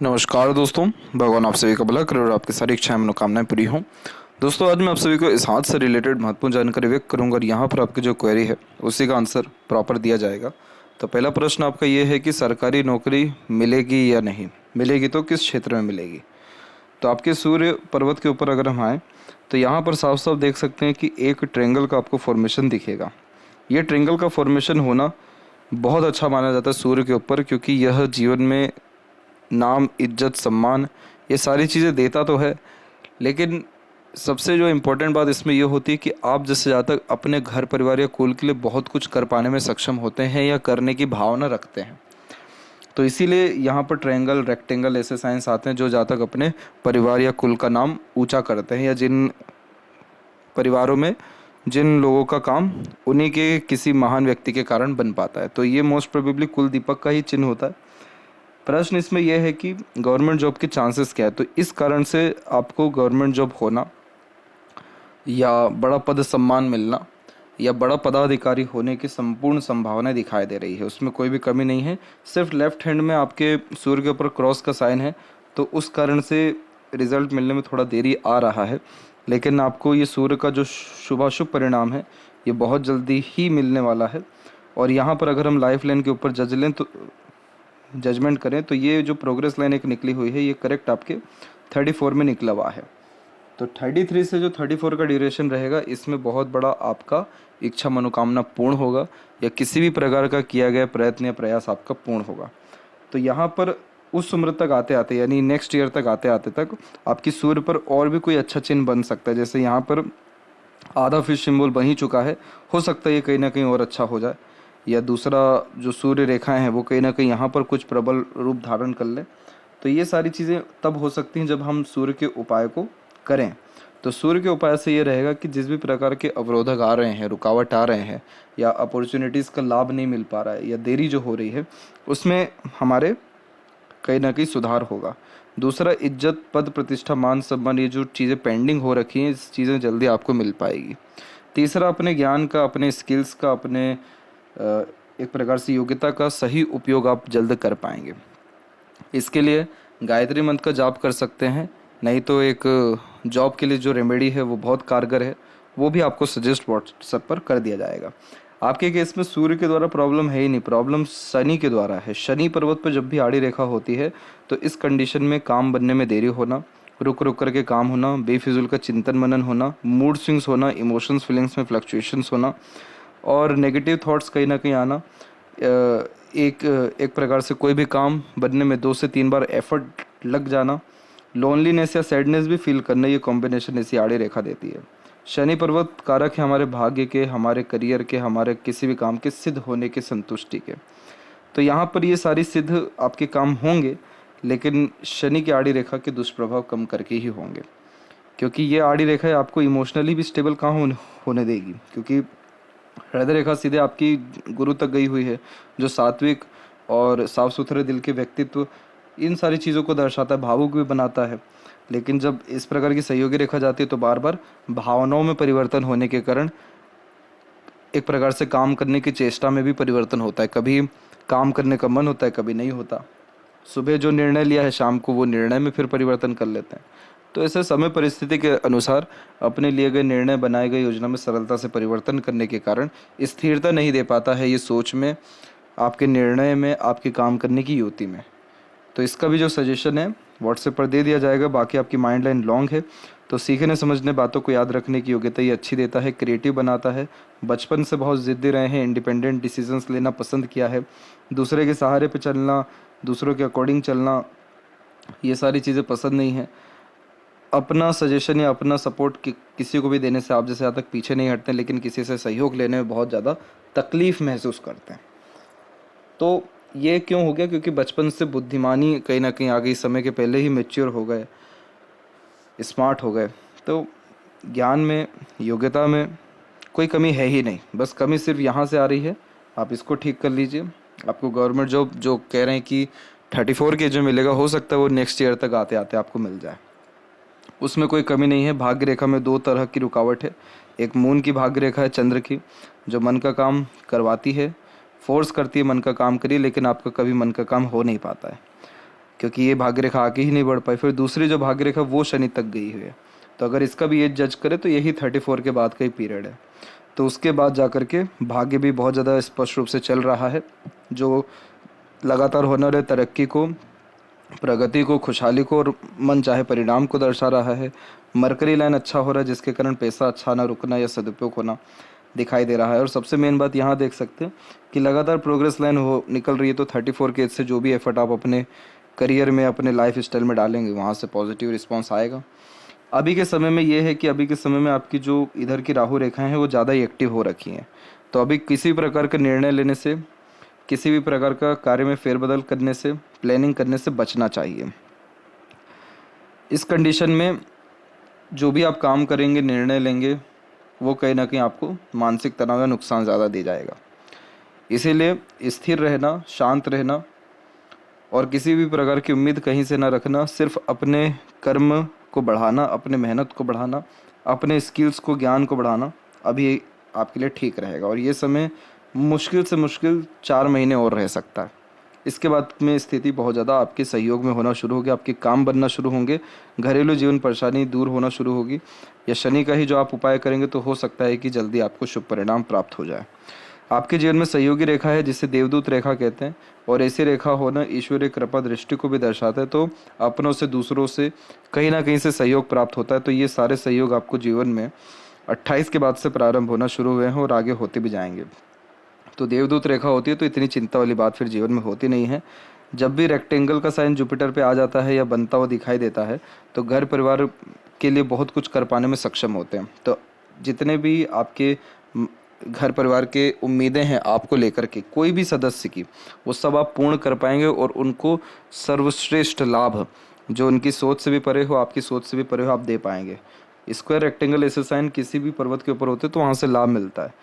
नमस्कार दोस्तों, भगवान आप सभी का भला करे और आपकी सारी इच्छाएं मनोकामनाएं पूरी हों। दोस्तों, आज मैं आप सभी को इस हाथ से रिलेटेड महत्वपूर्ण जानकारी व्यक्त करूंगा और यहाँ पर आपकी जो क्वेरी है उसी का आंसर प्रॉपर दिया जाएगा। तो पहला प्रश्न आपका ये है कि सरकारी नौकरी मिलेगी या नहीं मिलेगी, तो किस क्षेत्र में मिलेगी। तो आपके सूर्य पर्वत के ऊपर अगर हम आएँ तो यहाँ पर साफ साफ देख सकते हैं कि एक ट्रेंगल का आपको फॉर्मेशन दिखेगा। ये ट्रेंगल का फॉर्मेशन होना बहुत अच्छा माना जाता है सूर्य के ऊपर, क्योंकि यह जीवन में नाम, इज्जत, सम्मान ये सारी चीज़ें देता तो है, लेकिन सबसे जो इम्पोर्टेंट बात इसमें ये होती है कि आप जिससे ज़्यादा अपने घर परिवार या कुल के लिए बहुत कुछ कर पाने में सक्षम होते हैं या करने की भावना रखते हैं। तो इसीलिए यहाँ पर ट्रायंगल, रेक्टेंगल ऐसे साइंस आते हैं जो जहाँ तक अपने परिवार या कुल का नाम ऊंचा करते हैं, या जिन परिवारों में जिन लोगों का काम उन्हीं के किसी महान व्यक्ति के कारण बन पाता है। तो ये मोस्ट प्रोबेबली कुल दीपक का ही चिन्ह होता है। प्रश्न इसमें यह है कि गवर्नमेंट जॉब के चांसेस क्या है। तो इस कारण से आपको गवर्नमेंट जॉब होना या बड़ा पद सम्मान मिलना या बड़ा पदाधिकारी होने की संपूर्ण संभावनाएं दिखाई दे रही है, उसमें कोई भी कमी नहीं है। सिर्फ लेफ्ट हैंड में आपके सूर्य के ऊपर क्रॉस का साइन है, तो उस कारण से रिजल्ट मिलने में थोड़ा देरी आ रहा है, लेकिन आपको ये सूर्य का जो शुभाशुभ परिणाम है ये बहुत जल्दी ही मिलने वाला है। और यहाँ पर अगर हम लाइफ लाइन के ऊपर जजमेंट करें तो ये जो प्रोग्रेस लाइन एक निकली हुई है ये करेक्ट आपके 34 में निकला हुआ है। तो 33 से जो 34 का ड्यूरेशन रहेगा इसमें बहुत बड़ा आपका इच्छा मनोकामना पूर्ण होगा, या किसी भी प्रकार का किया गया प्रयत्न या प्रयास आपका पूर्ण होगा। तो यहाँ पर उस उम्र तक आते आते यानी नेक्स्ट ईयर तक आते आते तक आपकी सूर्य पर और भी कोई अच्छा चिन्ह बन सकता है। जैसे यहाँ पर आधा फिश सिंबल बन ही चुका है, हो सकता है ये कहीं ना कहीं और अच्छा हो जाए, या दूसरा जो सूर्य रेखाएं हैं वो कहीं ना कहीं यहाँ पर कुछ प्रबल रूप धारण कर लें। तो ये सारी चीज़ें तब हो सकती हैं जब हम सूर्य के उपाय को करें। तो सूर्य के उपाय से ये रहेगा कि जिस भी प्रकार के अवरोधक आ रहे हैं, रुकावट आ रहे हैं, या अपॉर्चुनिटीज़ का लाभ नहीं मिल पा रहा है, या देरी जो हो रही है, उसमें हमारे कहीं ना कहीं सुधार होगा। दूसरा, इज्जत, पद, प्रतिष्ठा, मान, सम्मान, ये जो चीज़ें पेंडिंग हो रखी हैं इस चीज़ें जल्दी आपको मिल पाएगी। तीसरा, अपने ज्ञान का, अपने स्किल्स का, अपने एक प्रकार से योग्यता का सही उपयोग आप जल्द कर पाएंगे। इसके लिए गायत्री मंत्र का जाप कर सकते हैं, नहीं तो एक जॉब के लिए जो रेमेडी है वो बहुत कारगर है, वो भी आपको सजेस्ट व्हाट्सएप पर कर दिया जाएगा। आपके केस में सूर्य के द्वारा प्रॉब्लम है ही नहीं, प्रॉब्लम शनि के द्वारा है। शनि पर्वत पर जब भी आड़ी रेखा होती है तो इस कंडीशन में काम बनने में देरी होना, रुक रुक करके काम होना, बेफिजुल का चिंतन मनन होना, मूड स्विंग्स होना, इमोशंस फीलिंग्स में फ्लक्चुएशंस होना, और नेगेटिव थॉट्स कहीं ना कहीं आना। एक प्रकार से कोई भी काम बनने में 2 से 3 बार एफर्ट लग जाना, लोनलीनेस या सैडनेस भी फील करना, ये कॉम्बिनेशन ऐसी आड़ी रेखा देती है। शनि पर्वत कारक है हमारे भाग्य के, हमारे करियर के, हमारे किसी भी काम के सिद्ध होने के, संतुष्टि के। तो यहाँ पर ये सारी सिद्ध आपके काम होंगे, लेकिन शनि की आड़ी रेखा के दुष्प्रभाव कम करके ही होंगे, क्योंकि ये आड़ी रेखा आपको इमोशनली भी स्टेबल कहाँ होने देगी, क्योंकि हृदय रेखा सीधे आपकी गुरु तक गई हुई है, जो सात्विक और साफ सुथरे दिल के व्यक्तित्व, इन सारी चीज़ों को दर्शाता है, भावुक भी बनाता है। लेकिन जब इस प्रकार की सहयोगी रेखा जाती है तो बार बार भावनाओं में परिवर्तन होने के कारण एक प्रकार से काम करने की चेष्टा में भी परिवर्तन होता है। कभी काम करने का मन होता है, कभी नहीं होता। सुबह जो निर्णय लिया है शाम को वो निर्णय में फिर परिवर्तन कर लेते हैं। तो ऐसे समय परिस्थिति के अनुसार अपने लिए गए निर्णय, बनाए गए योजना में सरलता से परिवर्तन करने के कारण स्थिरता नहीं दे पाता है ये सोच में, आपके निर्णय में, आपके काम करने की युक्ति में। तो इसका भी जो सजेशन है व्हाट्सएप पर दे दिया जाएगा। बाकी आपकी माइंड लाइन लॉन्ग है, तो सीखने समझने, बातों को याद रखने की योग्यता ये अच्छी देता है, क्रिएटिव बनाता है। बचपन से बहुत ज़िद्दी रहे हैं, इंडिपेंडेंट डिसीजंस लेना पसंद किया है, दूसरे के सहारे पे चलना, दूसरों के अकॉर्डिंग चलना, ये सारी चीज़ें पसंद नहीं है। अपना सजेशन या अपना सपोर्ट किसी को भी देने से आप जैसे यहाँ तक पीछे नहीं हटते, लेकिन किसी से सहयोग लेने में बहुत ज़्यादा तकलीफ़ महसूस करते हैं। तो ये क्यों हो गया? क्योंकि बचपन से बुद्धिमानी कहीं ना कहीं आ गई, समय के पहले ही मैच्योर हो गए, स्मार्ट हो गए। तो ज्ञान में, योग्यता में कोई कमी है ही नहीं, बस कमी सिर्फ यहाँ से आ रही है। आप इसको ठीक कर लीजिए। आपको गवर्नमेंट जॉब जो कह रहे हैं कि 34 के जो मिलेगा, हो सकता है वो नेक्स्ट ईयर तक आते आते आपको मिल जाए, उसमें कोई कमी नहीं है। भाग्य रेखा में 2 तरह की रुकावट है। एक मून की भाग्य रेखा है, चंद्र की, जो मन का काम करवाती है, फोर्स करती है मन का काम करिए, लेकिन आपका कभी मन का काम हो नहीं पाता है। क्योंकि ये भाग्य रेखा आगे ही नहीं बढ़ पाई। फिर दूसरी जो भाग्य रेखा वो शनि तक गई हुई है। तो अगर इसका भी एज जज करे तो यही 34 के बाद का ही पीरियड है। तो उसके बाद जा कर के भाग्य भी बहुत ज़्यादा स्पष्ट रूप से चल रहा है, जो लगातार होने वाले तरक्की को, प्रगति को, खुशहाली को और मन चाहे परिणाम को दर्शा रहा है। मरकरी लाइन अच्छा हो रहा है, जिसके कारण पैसा अच्छा ना रुकना या सदुपयोग होना दिखाई दे रहा है। और सबसे मेन बात यहाँ देख सकते हैं कि लगातार प्रोग्रेस लाइन हो निकल रही है। तो 34 के एज से जो भी एफर्ट आप अपने करियर में, अपने लाइफ स्टाइल में डालेंगे, वहाँ से पॉजिटिव रिस्पॉन्स आएगा। अभी के समय में ये है कि अभी के समय में आपकी जो इधर की राहु रेखाएं हैं वो ज़्यादा ही एक्टिव हो रखी हैं। तो अभी किसी प्रकार का निर्णय लेने से, किसी भी प्रकार का कार्य में फेरबदल करने से, प्लानिंग करने से बचना चाहिए। इस कंडीशन में जो भी आप काम करेंगे, निर्णय लेंगे, वो कहीं ना कहीं आपको मानसिक तनाव या नुकसान ज़्यादा दे जाएगा। इसीलिए स्थिर रहना, शांत रहना और किसी भी प्रकार की उम्मीद कहीं से ना रखना, सिर्फ अपने कर्म को बढ़ाना, अपने मेहनत को बढ़ाना, अपने स्किल्स को, ज्ञान को बढ़ाना अभी आपके लिए ठीक रहेगा। और ये समय मुश्किल से मुश्किल 4 महीने और रह सकता है। इसके बाद में स्थिति बहुत ज़्यादा आपके सहयोग में होना शुरू होगी, आपके काम बनना शुरू होंगे, घरेलू जीवन परेशानी दूर होना शुरू होगी। या शनि का ही जो आप उपाय करेंगे तो हो सकता है कि जल्दी आपको शुभ परिणाम प्राप्त हो जाए। आपके जीवन में सहयोगी रेखा है जिसे देवदूत रेखा कहते हैं, और ऐसी रेखा होना ईश्वरीय कृपा दृष्टि को भी दर्शाता है। तो अपनों से, दूसरों से कहीं ना कहीं से सहयोग प्राप्त होता है। तो ये सारे सहयोग आपको जीवन में 28 के बाद से प्रारंभ होना शुरू हुए हैं और आगे होते भी जाएंगे। तो देवदूत रेखा होती है तो इतनी चिंता वाली बात फिर जीवन में होती नहीं है। जब भी रेक्टेंगल का साइन जुपिटर पे आ जाता है या बनता हुआ दिखाई देता है तो घर परिवार के लिए बहुत कुछ कर पाने में सक्षम होते हैं। तो जितने भी आपके घर परिवार के उम्मीदें हैं आपको लेकर के, कोई भी सदस्य की, वो सब आप पूर्ण कर पाएंगे और उनको सर्वश्रेष्ठ लाभ जो उनकी सोच से भी परे हो, आपकी सोच से भी परे हो, आप दे पाएंगे। स्क्वायर, रेक्टेंगल ऐसे साइन किसी भी पर्वत के ऊपर होते तो वहाँ से लाभ मिलता है।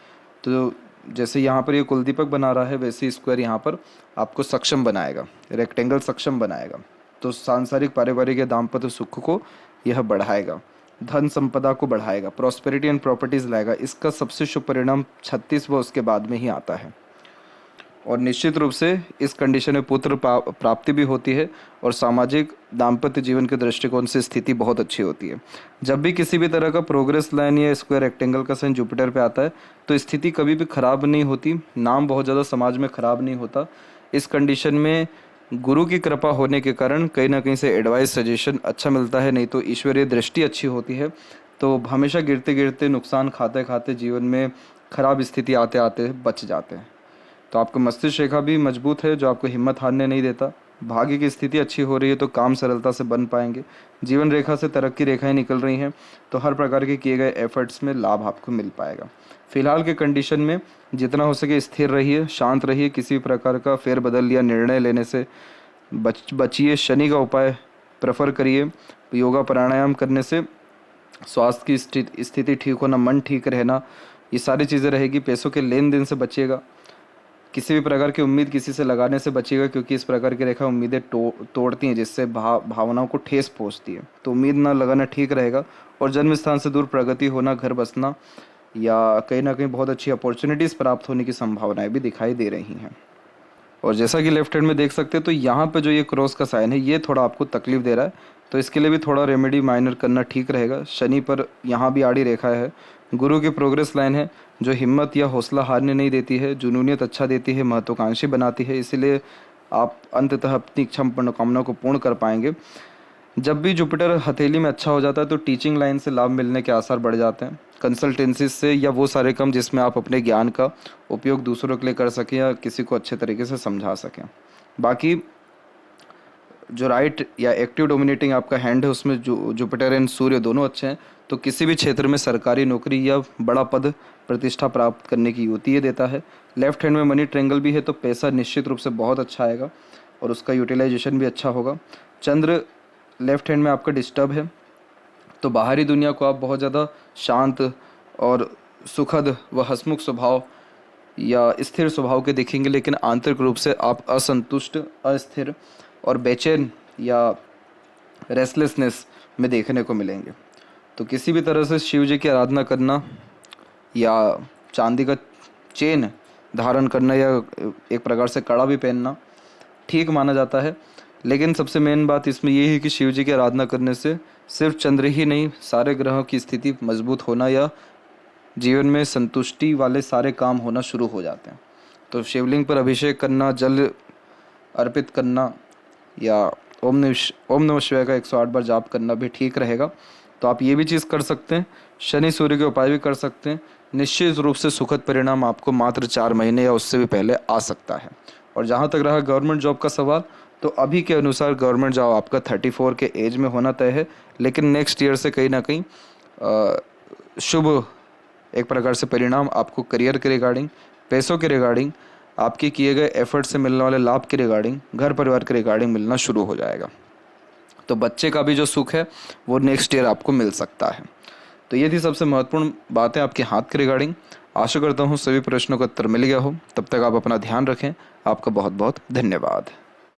तो जैसे यहाँ पर ये कुलदीपक बना रहा है, वैसे स्क्वायर यहाँ पर आपको सक्षम बनाएगा, रेक्टेंगल सक्षम बनाएगा। तो सांसारिक, पारिवारिक या दाम्पत्य सुख को यह बढ़ाएगा, धन संपदा को बढ़ाएगा, प्रॉस्पेरिटी एंड प्रॉपर्टीज लाएगा। इसका सबसे शुभ परिणाम 36 व उसके बाद में ही आता है। और निश्चित रूप से इस कंडीशन में पुत्र प्राप्ति भी होती है और सामाजिक दाम्पत्य जीवन के दृष्टिकोण से स्थिति बहुत अच्छी होती है। जब भी किसी भी तरह का प्रोग्रेस लाइन या स्क्वायर, रेक्टेंगल का साइन जुपिटर पे आता है तो स्थिति कभी भी खराब नहीं होती, नाम बहुत ज़्यादा समाज में खराब नहीं होता। इस कंडीशन में गुरु की कृपा होने के कारण कहीं ना कहीं से एडवाइस, सजेशन अच्छा मिलता है, नहीं तो ईश्वरीय दृष्टि अच्छी होती है। तो हमेशा गिरते गिरते, नुकसान खाते खाते जीवन में खराब स्थिति आते आते बच जाते हैं। तो आपका मस्तिष्क रेखा भी मजबूत है जो आपको हिम्मत हारने नहीं देता। भाग्य की स्थिति अच्छी हो रही है तो काम सरलता से बन पाएंगे। जीवन रेखा से तरक्की रेखाएं निकल रही हैं तो हर प्रकार के किए गए एफर्ट्स में लाभ आपको मिल पाएगा। फिलहाल के कंडीशन में जितना हो सके स्थिर रहिए, शांत रहिए, किसी भी प्रकार का फेरबदल या निर्णय लेने से बचिए। शनि का उपाय प्रेफर करिए। योगा, प्राणायाम करने से स्वास्थ्य की स्थिति ठीक होना, मन ठीक रहना, ये सारी चीज़ें रहेगी। पैसों के लेन देन से बचिएगा, किसी भी प्रकार की उम्मीद किसी से लगाने से बचिएगा, क्योंकि इस प्रकार की रेखा उम्मीदें तोड़ती हैं, जिससे भावनाओं को ठेस पहुंचती है। तो उम्मीद ना लगाना ठीक रहेगा। और जन्म स्थान से दूर प्रगति होना, घर बसना या कहीं ना कहीं बहुत अच्छी अपॉर्चुनिटीज़ प्राप्त होने की संभावनाएं भी दिखाई दे रही हैं। और जैसा कि लेफ्ट हैंड में देख सकते हैं तो यहाँ पे जो ये क्रॉस का साइन है ये थोड़ा आपको तकलीफ दे रहा है, तो इसके लिए भी थोड़ा रेमेडी माइनर करना ठीक रहेगा। शनि पर यहाँ भी आड़ी रेखा है। गुरु की प्रोग्रेस लाइन है जो हिम्मत या हौसला हारने नहीं देती है, जुनूनियत अच्छा देती है, महत्वाकांक्षी बनाती है। इसीलिए आप अंततः अपनी इच्छा मनोकामना को पूर्ण कर पाएंगे। जब भी जुपिटर हथेली में अच्छा हो जाता है तो टीचिंग लाइन से लाभ मिलने के आसार बढ़ जाते हैं। कंसल्टेंसी से या वो सारे काम जिसमें आप अपने ज्ञान का उपयोग दूसरों के लिए कर सकें या किसी को अच्छे तरीके से समझा सकें। बाकी जो राइट या एक्टिव डोमिनेटिंग आपका हैंड है उसमें जो जुपिटर एंड सूर्य दोनों अच्छे हैं, तो किसी भी क्षेत्र में सरकारी नौकरी या बड़ा पद प्रतिष्ठा प्राप्त करने की युक्ति ये देता है। लेफ्ट हैंड में मनी ट्रेंगल भी है तो पैसा निश्चित रूप से बहुत अच्छा आएगा और उसका यूटिलाइजेशन भी अच्छा होगा। चंद्र लेफ्ट हैंड में आपका डिस्टर्ब है तो बाहरी दुनिया को आप बहुत ज़्यादा शांत और सुखद व हंसमुख स्वभाव या स्थिर स्वभाव के दिखेंगे, लेकिन आंतरिक रूप से आप असंतुष्ट, अस्थिर और बेचैन या रेस्टलेसनेस में देखने को मिलेंगे। तो किसी भी तरह से शिव जी की आराधना करना या चांदी का चेन धारण करना या एक प्रकार से कड़ा भी पहनना ठीक माना जाता है। लेकिन सबसे मेन बात इसमें ये है कि शिव जी की आराधना करने से सिर्फ चंद्र ही नहीं, सारे ग्रहों की स्थिति मजबूत होना या जीवन में संतुष्टि वाले सारे काम होना शुरू हो जाते हैं। तो शिवलिंग पर अभिषेक करना, जल अर्पित करना या ओम नमः शिवाय का 108 बार जाप करना भी ठीक रहेगा। तो आप ये भी चीज़ कर सकते हैं। शनि सूर्य के उपाय भी कर सकते हैं। निश्चित रूप से सुखद परिणाम आपको मात्र 4 महीने या उससे भी पहले आ सकता है। और जहाँ तक रहा गवर्नमेंट जॉब का सवाल, तो अभी के अनुसार गवर्नमेंट जॉब आपका 34 के एज में होना तय है, लेकिन नेक्स्ट ईयर से कहीं ना कहीं शुभ एक प्रकार से परिणाम आपको करियर के रिगार्डिंग, पैसों के रिगार्डिंग, आपके किए गए एफर्ट से मिलने वाले लाभ के रिगार्डिंग, घर परिवार के रिगार्डिंग मिलना शुरू हो जाएगा। तो बच्चे का भी जो सुख है वो नेक्स्ट ईयर आपको मिल सकता है। तो ये थी सबसे महत्वपूर्ण बातें आपके हाथ के रिगार्डिंग। आशा करता हूँ सभी प्रश्नों का उत्तर मिल गया हो। तब तक आप अपना ध्यान रखें। आपका बहुत बहुत धन्यवाद।